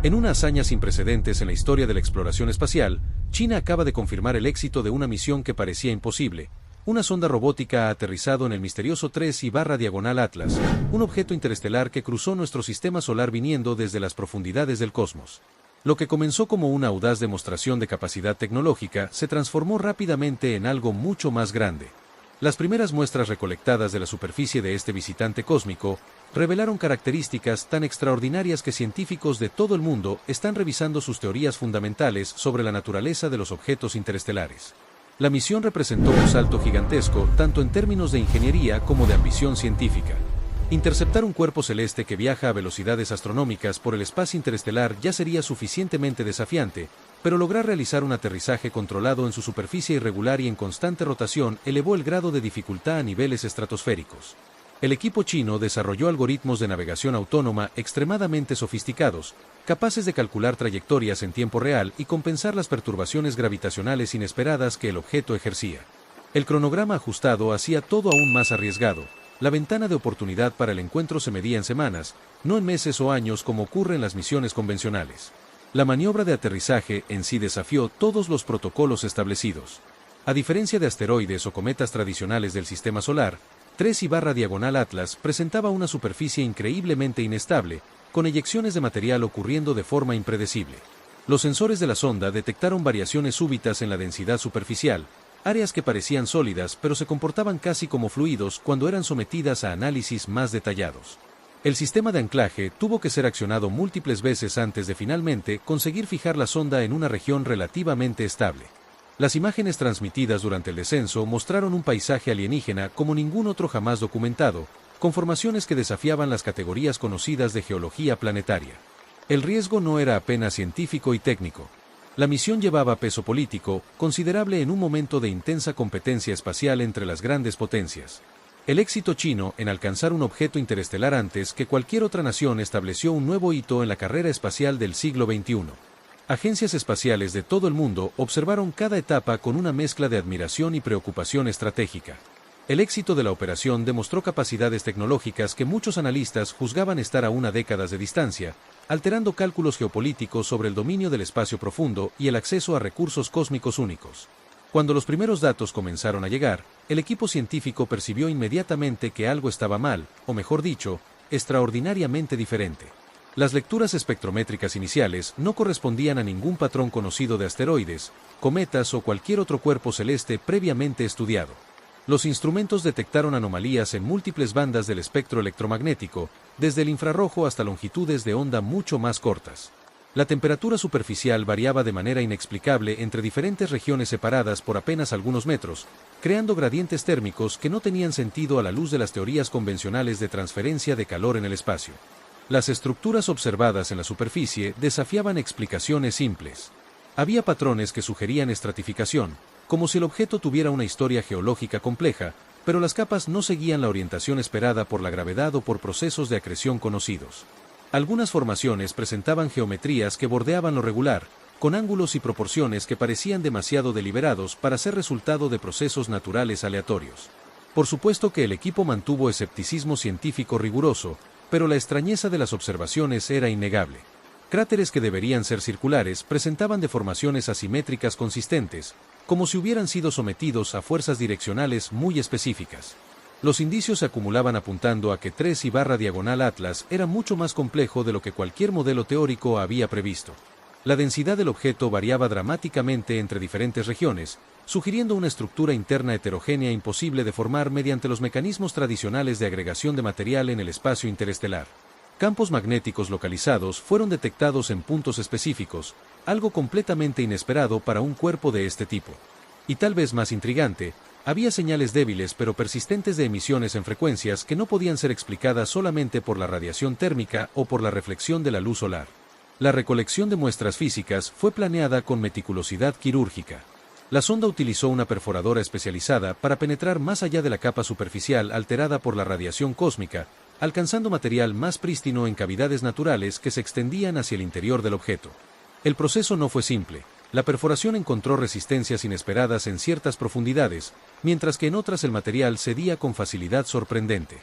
En una hazaña sin precedentes en la historia de la exploración espacial, China acaba de confirmar el éxito de una misión que parecía imposible. Una sonda robótica ha aterrizado en el misterioso 3I/Diagonal Atlas, un objeto interestelar que cruzó nuestro sistema solar viniendo desde las profundidades del cosmos. Lo que comenzó como una audaz demostración de capacidad tecnológica se transformó rápidamente en algo mucho más grande. Las primeras muestras recolectadas de la superficie de este visitante cósmico revelaron características tan extraordinarias que científicos de todo el mundo están revisando sus teorías fundamentales sobre la naturaleza de los objetos interestelares. La misión representó un salto gigantesco, tanto en términos de ingeniería como de ambición científica. Interceptar un cuerpo celeste que viaja a velocidades astronómicas por el espacio interestelar ya sería suficientemente desafiante, pero lograr realizar un aterrizaje controlado en su superficie irregular y en constante rotación elevó el grado de dificultad a niveles estratosféricos. El equipo chino desarrolló algoritmos de navegación autónoma extremadamente sofisticados, capaces de calcular trayectorias en tiempo real y compensar las perturbaciones gravitacionales inesperadas que el objeto ejercía. El cronograma ajustado hacía todo aún más arriesgado. La ventana de oportunidad para el encuentro se medía en semanas, no en meses o años como ocurre en las misiones convencionales. La maniobra de aterrizaje en sí desafió todos los protocolos establecidos. A diferencia de asteroides o cometas tradicionales del sistema solar, 3I/Diagonal Atlas presentaba una superficie increíblemente inestable, con eyecciones de material ocurriendo de forma impredecible. Los sensores de la sonda detectaron variaciones súbitas en la densidad superficial, áreas que parecían sólidas pero se comportaban casi como fluidos cuando eran sometidas a análisis más detallados. El sistema de anclaje tuvo que ser accionado múltiples veces antes de finalmente conseguir fijar la sonda en una región relativamente estable. Las imágenes transmitidas durante el descenso mostraron un paisaje alienígena como ningún otro jamás documentado, con formaciones que desafiaban las categorías conocidas de geología planetaria. El riesgo no era apenas científico y técnico. La misión llevaba peso político, considerable en un momento de intensa competencia espacial entre las grandes potencias. El éxito chino en alcanzar un objeto interestelar antes que cualquier otra nación estableció un nuevo hito en la carrera espacial del siglo XXI. Agencias espaciales de todo el mundo observaron cada etapa con una mezcla de admiración y preocupación estratégica. El éxito de la operación demostró capacidades tecnológicas que muchos analistas juzgaban estar a una década de distancia, alterando cálculos geopolíticos sobre el dominio del espacio profundo y el acceso a recursos cósmicos únicos. Cuando los primeros datos comenzaron a llegar, el equipo científico percibió inmediatamente que algo estaba mal, o mejor dicho, extraordinariamente diferente. Las lecturas espectrométricas iniciales no correspondían a ningún patrón conocido de asteroides, cometas o cualquier otro cuerpo celeste previamente estudiado. Los instrumentos detectaron anomalías en múltiples bandas del espectro electromagnético, desde el infrarrojo hasta longitudes de onda mucho más cortas. La temperatura superficial variaba de manera inexplicable entre diferentes regiones separadas por apenas algunos metros, creando gradientes térmicos que no tenían sentido a la luz de las teorías convencionales de transferencia de calor en el espacio. Las estructuras observadas en la superficie desafiaban explicaciones simples. Había patrones que sugerían estratificación, como si el objeto tuviera una historia geológica compleja, pero las capas no seguían la orientación esperada por la gravedad o por procesos de acreción conocidos. Algunas formaciones presentaban geometrías que bordeaban lo regular, con ángulos y proporciones que parecían demasiado deliberados para ser resultado de procesos naturales aleatorios. Por supuesto que el equipo mantuvo escepticismo científico riguroso, pero la extrañeza de las observaciones era innegable. Cráteres que deberían ser circulares presentaban deformaciones asimétricas consistentes, como si hubieran sido sometidos a fuerzas direccionales muy específicas. Los indicios se acumulaban apuntando a que 3I/Diagonal Atlas era mucho más complejo de lo que cualquier modelo teórico había previsto. La densidad del objeto variaba dramáticamente entre diferentes regiones, sugiriendo una estructura interna heterogénea imposible de formar mediante los mecanismos tradicionales de agregación de material en el espacio interestelar. Campos magnéticos localizados fueron detectados en puntos específicos, algo completamente inesperado para un cuerpo de este tipo. Y tal vez más intrigante, había señales débiles pero persistentes de emisiones en frecuencias que no podían ser explicadas solamente por la radiación térmica o por la reflexión de la luz solar. La recolección de muestras físicas fue planeada con meticulosidad quirúrgica. La sonda utilizó una perforadora especializada para penetrar más allá de la capa superficial alterada por la radiación cósmica, alcanzando material más prístino en cavidades naturales que se extendían hacia el interior del objeto. El proceso no fue simple. La perforación encontró resistencias inesperadas en ciertas profundidades, mientras que en otras el material cedía con facilidad sorprendente.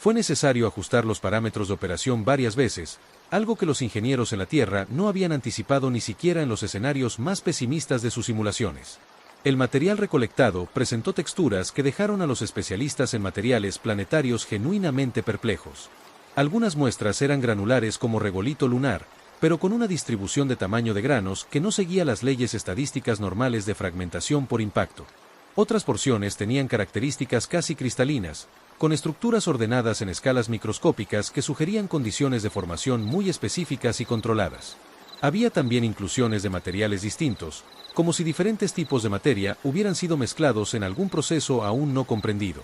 Fue necesario ajustar los parámetros de operación varias veces, algo que los ingenieros en la Tierra no habían anticipado ni siquiera en los escenarios más pesimistas de sus simulaciones. El material recolectado presentó texturas que dejaron a los especialistas en materiales planetarios genuinamente perplejos. Algunas muestras eran granulares como regolito lunar, pero con una distribución de tamaño de granos que no seguía las leyes estadísticas normales de fragmentación por impacto. Otras porciones tenían características casi cristalinas, con estructuras ordenadas en escalas microscópicas que sugerían condiciones de formación muy específicas y controladas. Había también inclusiones de materiales distintos, como si diferentes tipos de materia hubieran sido mezclados en algún proceso aún no comprendido.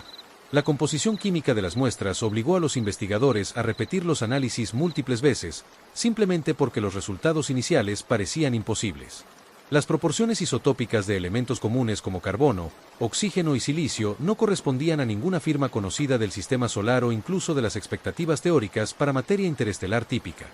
La composición química de las muestras obligó a los investigadores a repetir los análisis múltiples veces, simplemente porque los resultados iniciales parecían imposibles. Las proporciones isotópicas de elementos comunes como carbono, oxígeno y silicio no correspondían a ninguna firma conocida del sistema solar o incluso de las expectativas teóricas para materia interestelar típica.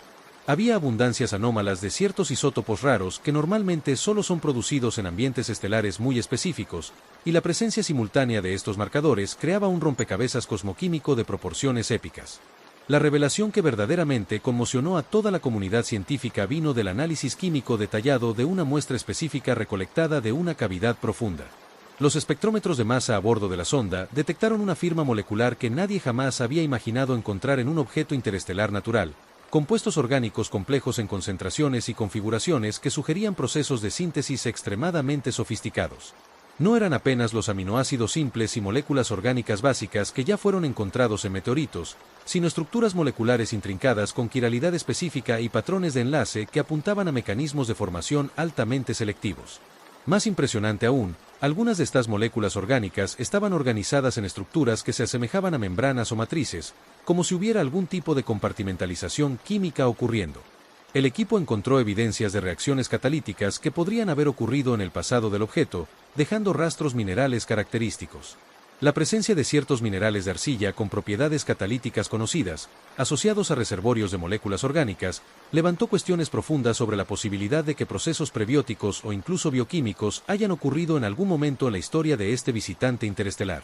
Había abundancias anómalas de ciertos isótopos raros que normalmente solo son producidos en ambientes estelares muy específicos, y la presencia simultánea de estos marcadores creaba un rompecabezas cosmoquímico de proporciones épicas. La revelación que verdaderamente conmocionó a toda la comunidad científica vino del análisis químico detallado de una muestra específica recolectada de una cavidad profunda. Los espectrómetros de masa a bordo de la sonda detectaron una firma molecular que nadie jamás había imaginado encontrar en un objeto interestelar natural, compuestos orgánicos complejos en concentraciones y configuraciones que sugerían procesos de síntesis extremadamente sofisticados. No eran apenas los aminoácidos simples y moléculas orgánicas básicas que ya fueron encontrados en meteoritos, sino estructuras moleculares intrincadas con quiralidad específica y patrones de enlace que apuntaban a mecanismos de formación altamente selectivos. Más impresionante aún, algunas de estas moléculas orgánicas estaban organizadas en estructuras que se asemejaban a membranas o matrices, como si hubiera algún tipo de compartimentalización química ocurriendo. El equipo encontró evidencias de reacciones catalíticas que podrían haber ocurrido en el pasado del objeto, dejando rastros minerales característicos. La presencia de ciertos minerales de arcilla con propiedades catalíticas conocidas, asociados a reservorios de moléculas orgánicas, levantó cuestiones profundas sobre la posibilidad de que procesos prebióticos o incluso bioquímicos hayan ocurrido en algún momento en la historia de este visitante interestelar.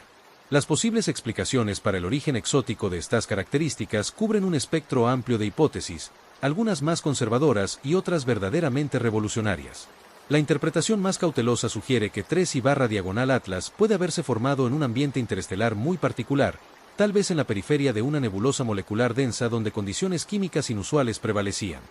Las posibles explicaciones para el origen exótico de estas características cubren un espectro amplio de hipótesis, algunas más conservadoras y otras verdaderamente revolucionarias. La interpretación más cautelosa sugiere que 3I/diagonal Atlas puede haberse formado en un ambiente interestelar muy particular, tal vez en la periferia de una nebulosa molecular densa donde condiciones químicas inusuales prevalecían.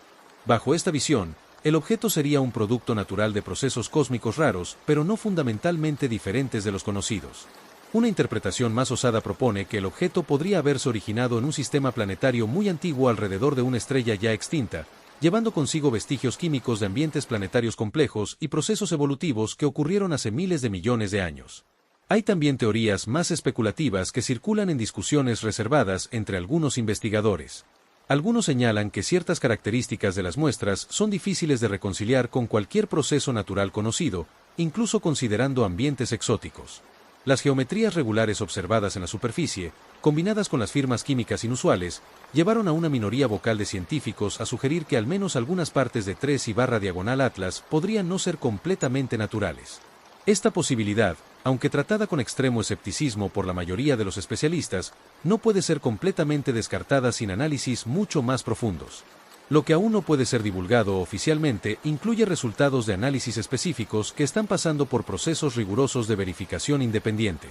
Bajo esta visión, el objeto sería un producto natural de procesos cósmicos raros, pero no fundamentalmente diferentes de los conocidos. Una interpretación más osada propone que el objeto podría haberse originado en un sistema planetario muy antiguo alrededor de una estrella ya extinta, llevando consigo vestigios químicos de ambientes planetarios complejos y procesos evolutivos que ocurrieron hace miles de millones de años. Hay también teorías más especulativas que circulan en discusiones reservadas entre algunos investigadores. Algunos señalan que ciertas características de las muestras son difíciles de reconciliar con cualquier proceso natural conocido, incluso considerando ambientes exóticos. Las geometrías regulares observadas en la superficie, combinadas con las firmas químicas inusuales, llevaron a una minoría vocal de científicos a sugerir que al menos algunas partes de 3I/diagonal Atlas podrían no ser completamente naturales. Esta posibilidad, aunque tratada con extremo escepticismo por la mayoría de los especialistas, no puede ser completamente descartada sin análisis mucho más profundos. Lo que aún no puede ser divulgado oficialmente incluye resultados de análisis específicos que están pasando por procesos rigurosos de verificación independiente.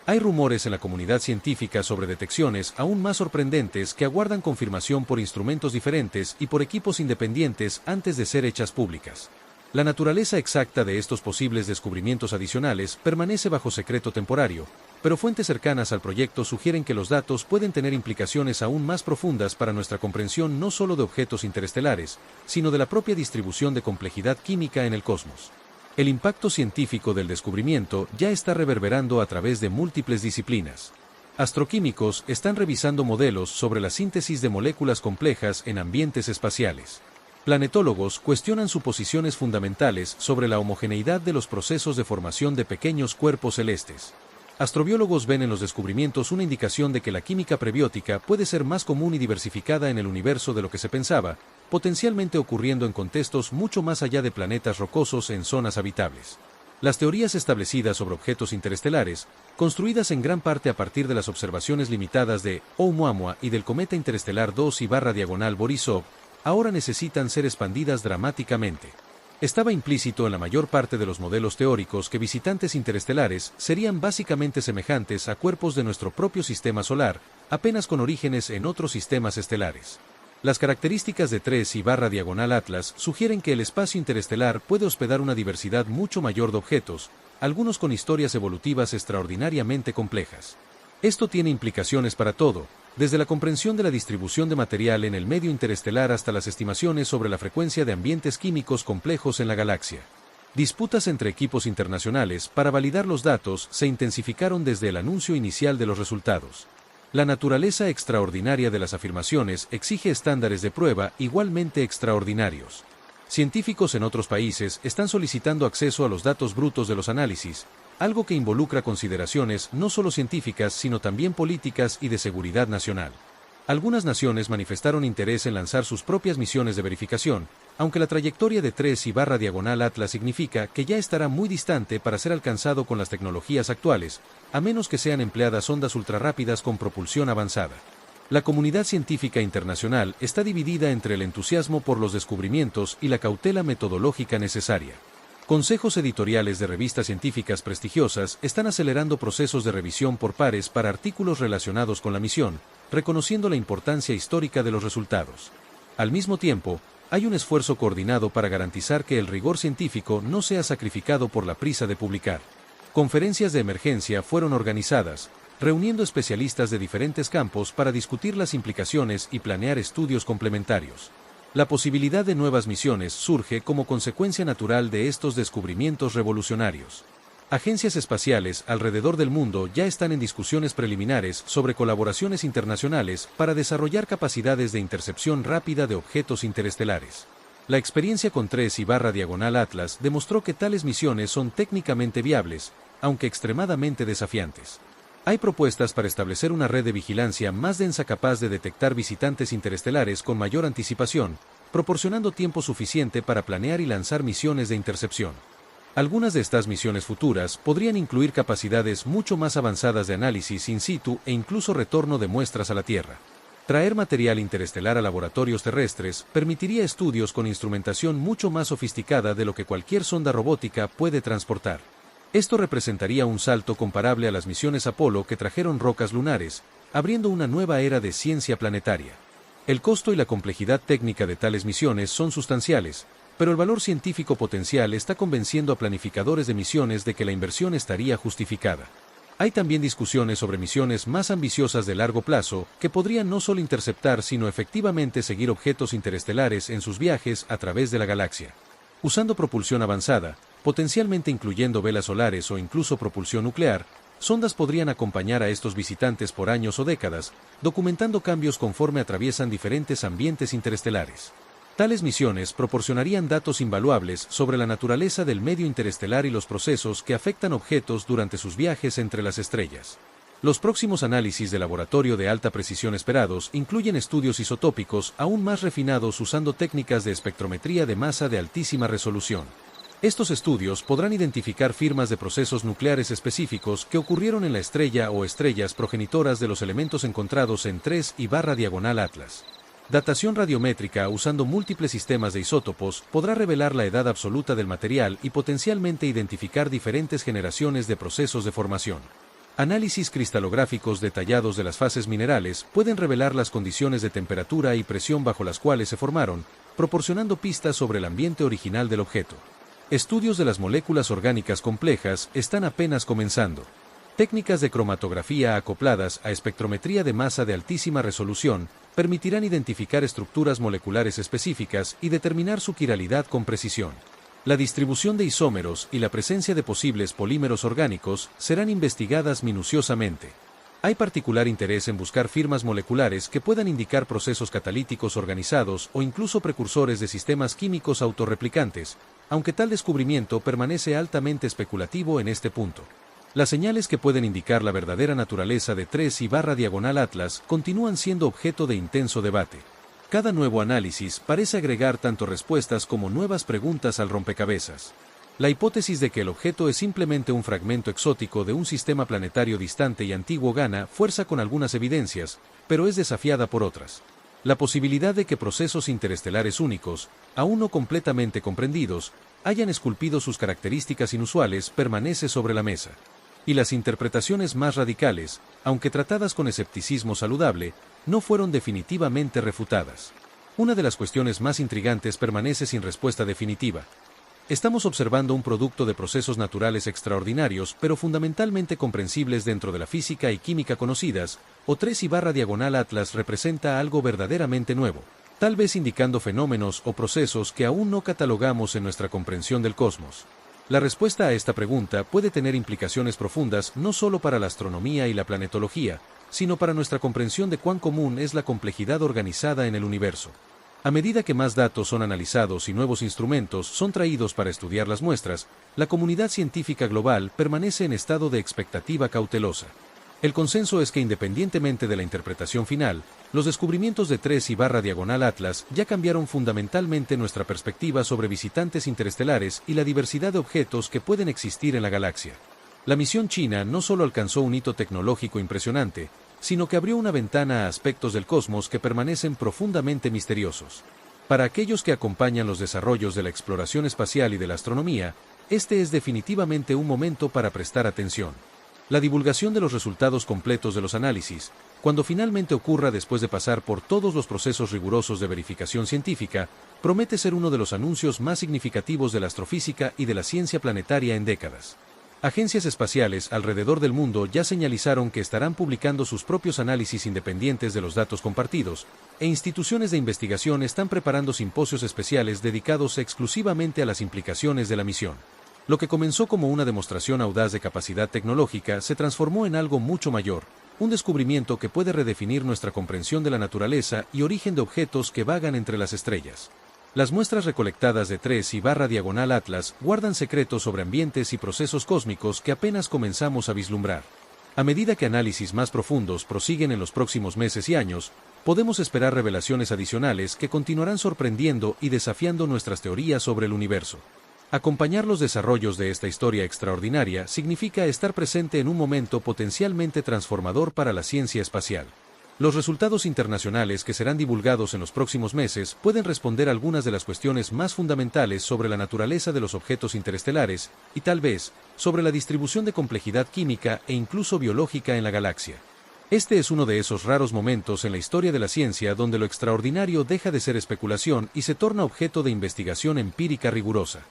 Hay rumores en la comunidad científica sobre detecciones aún más sorprendentes que aguardan confirmación por instrumentos diferentes y por equipos independientes antes de ser hechas públicas. La naturaleza exacta de estos posibles descubrimientos adicionales permanece bajo secreto temporario, pero fuentes cercanas al proyecto sugieren que los datos pueden tener implicaciones aún más profundas para nuestra comprensión no solo de objetos interestelares, sino de la propia distribución de complejidad química en el cosmos. El impacto científico del descubrimiento ya está reverberando a través de múltiples disciplinas. Astroquímicos están revisando modelos sobre la síntesis de moléculas complejas en ambientes espaciales. Planetólogos cuestionan suposiciones fundamentales sobre la homogeneidad de los procesos de formación de pequeños cuerpos celestes. Astrobiólogos ven en los descubrimientos una indicación de que la química prebiótica puede ser más común y diversificada en el universo de lo que se pensaba, potencialmente ocurriendo en contextos mucho más allá de planetas rocosos en zonas habitables. Las teorías establecidas sobre objetos interestelares, construidas en gran parte a partir de las observaciones limitadas de Oumuamua y del cometa interestelar 2/Borisov, ahora necesitan ser expandidas dramáticamente. Estaba implícito en la mayor parte de los modelos teóricos que visitantes interestelares serían básicamente semejantes a cuerpos de nuestro propio sistema solar, apenas con orígenes en otros sistemas estelares. Las características de 3/Atlas sugieren que el espacio interestelar puede hospedar una diversidad mucho mayor de objetos, algunos con historias evolutivas extraordinariamente complejas. Esto tiene implicaciones para todo, desde la comprensión de la distribución de material en el medio interestelar hasta las estimaciones sobre la frecuencia de ambientes químicos complejos en la galaxia. Disputas entre equipos internacionales para validar los datos se intensificaron desde el anuncio inicial de los resultados. La naturaleza extraordinaria de las afirmaciones exige estándares de prueba igualmente extraordinarios. Científicos en otros países están solicitando acceso a los datos brutos de los análisis, algo que involucra consideraciones no solo científicas sino también políticas y de seguridad nacional. Algunas naciones manifestaron interés en lanzar sus propias misiones de verificación, aunque la trayectoria de 3/Atlas significa que ya estará muy distante para ser alcanzado con las tecnologías actuales, a menos que sean empleadas ondas ultrarrápidas con propulsión avanzada. La comunidad científica internacional está dividida entre el entusiasmo por los descubrimientos y la cautela metodológica necesaria. Consejos editoriales de revistas científicas prestigiosas están acelerando procesos de revisión por pares para artículos relacionados con la misión, reconociendo la importancia histórica de los resultados. Al mismo tiempo, hay un esfuerzo coordinado para garantizar que el rigor científico no sea sacrificado por la prisa de publicar. Conferencias de emergencia fueron organizadas, reuniendo especialistas de diferentes campos para discutir las implicaciones y planear estudios complementarios. La posibilidad de nuevas misiones surge como consecuencia natural de estos descubrimientos revolucionarios. Agencias espaciales alrededor del mundo ya están en discusiones preliminares sobre colaboraciones internacionales para desarrollar capacidades de intercepción rápida de objetos interestelares. La experiencia con 3/Atlas demostró que tales misiones son técnicamente viables, aunque extremadamente desafiantes. Hay propuestas para establecer una red de vigilancia más densa capaz de detectar visitantes interestelares con mayor anticipación, proporcionando tiempo suficiente para planear y lanzar misiones de intercepción. Algunas de estas misiones futuras podrían incluir capacidades mucho más avanzadas de análisis in situ e incluso retorno de muestras a la Tierra. Traer material interestelar a laboratorios terrestres permitiría estudios con instrumentación mucho más sofisticada de lo que cualquier sonda robótica puede transportar. Esto representaría un salto comparable a las misiones Apolo que trajeron rocas lunares, abriendo una nueva era de ciencia planetaria. El costo y la complejidad técnica de tales misiones son sustanciales, pero el valor científico potencial está convenciendo a planificadores de misiones de que la inversión estaría justificada. Hay también discusiones sobre misiones más ambiciosas de largo plazo que podrían no solo interceptar sino efectivamente seguir objetos interestelares en sus viajes a través de la galaxia. Usando propulsión avanzada, potencialmente incluyendo velas solares o incluso propulsión nuclear, sondas podrían acompañar a estos visitantes por años o décadas, documentando cambios conforme atraviesan diferentes ambientes interestelares. Tales misiones proporcionarían datos invaluables sobre la naturaleza del medio interestelar y los procesos que afectan objetos durante sus viajes entre las estrellas. Los próximos análisis de laboratorio de alta precisión esperados incluyen estudios isotópicos aún más refinados usando técnicas de espectrometría de masa de altísima resolución. Estos estudios podrán identificar firmas de procesos nucleares específicos que ocurrieron en la estrella o estrellas progenitoras de los elementos encontrados en 3/Atlas. Datación radiométrica usando múltiples sistemas de isótopos podrá revelar la edad absoluta del material y potencialmente identificar diferentes generaciones de procesos de formación. Análisis cristalográficos detallados de las fases minerales pueden revelar las condiciones de temperatura y presión bajo las cuales se formaron, proporcionando pistas sobre el ambiente original del objeto. Estudios de las moléculas orgánicas complejas están apenas comenzando. Técnicas de cromatografía acopladas a espectrometría de masa de altísima resolución permitirán identificar estructuras moleculares específicas y determinar su quiralidad con precisión. La distribución de isómeros y la presencia de posibles polímeros orgánicos serán investigadas minuciosamente. Hay particular interés en buscar firmas moleculares que puedan indicar procesos catalíticos organizados o incluso precursores de sistemas químicos autorreplicantes, aunque tal descubrimiento permanece altamente especulativo en este punto. Las señales que pueden indicar la verdadera naturaleza de 3/Atlas continúan siendo objeto de intenso debate. Cada nuevo análisis parece agregar tanto respuestas como nuevas preguntas al rompecabezas. La hipótesis de que el objeto es simplemente un fragmento exótico de un sistema planetario distante y antiguo gana fuerza con algunas evidencias, pero es desafiada por otras. La posibilidad de que procesos interestelares únicos, aún no completamente comprendidos, hayan esculpido sus características inusuales permanece sobre la mesa. Y las interpretaciones más radicales, aunque tratadas con escepticismo saludable, no fueron definitivamente refutadas. Una de las cuestiones más intrigantes permanece sin respuesta definitiva. Estamos observando un producto de procesos naturales extraordinarios, pero fundamentalmente comprensibles dentro de la física y química conocidas, o 3/Atlas representa algo verdaderamente nuevo, tal vez indicando fenómenos o procesos que aún no catalogamos en nuestra comprensión del cosmos. La respuesta a esta pregunta puede tener implicaciones profundas no solo para la astronomía y la planetología, sino para nuestra comprensión de cuán común es la complejidad organizada en el universo. A medida que más datos son analizados y nuevos instrumentos son traídos para estudiar las muestras, la comunidad científica global permanece en estado de expectativa cautelosa. El consenso es que independientemente de la interpretación final, los descubrimientos de 3/Atlas ya cambiaron fundamentalmente nuestra perspectiva sobre visitantes interestelares y la diversidad de objetos que pueden existir en la galaxia. La misión china no solo alcanzó un hito tecnológico impresionante, sino que abrió una ventana a aspectos del cosmos que permanecen profundamente misteriosos. Para aquellos que acompañan los desarrollos de la exploración espacial y de la astronomía, este es definitivamente un momento para prestar atención. La divulgación de los resultados completos de los análisis, cuando finalmente ocurra después de pasar por todos los procesos rigurosos de verificación científica, promete ser uno de los anuncios más significativos de la astrofísica y de la ciencia planetaria en décadas. Agencias espaciales alrededor del mundo ya señalizaron que estarán publicando sus propios análisis independientes de los datos compartidos, e instituciones de investigación están preparando simposios especiales dedicados exclusivamente a las implicaciones de la misión. Lo que comenzó como una demostración audaz de capacidad tecnológica se transformó en algo mucho mayor, un descubrimiento que puede redefinir nuestra comprensión de la naturaleza y origen de objetos que vagan entre las estrellas. Las muestras recolectadas de 3/Atlas guardan secretos sobre ambientes y procesos cósmicos que apenas comenzamos a vislumbrar. A medida que análisis más profundos prosiguen en los próximos meses y años, podemos esperar revelaciones adicionales que continuarán sorprendiendo y desafiando nuestras teorías sobre el universo. Acompañar los desarrollos de esta historia extraordinaria significa estar presente en un momento potencialmente transformador para la ciencia espacial. Los resultados internacionales que serán divulgados en los próximos meses pueden responder algunas de las cuestiones más fundamentales sobre la naturaleza de los objetos interestelares y tal vez sobre la distribución de complejidad química e incluso biológica en la galaxia. Este es uno de esos raros momentos en la historia de la ciencia donde lo extraordinario deja de ser especulación y se torna objeto de investigación empírica rigurosa.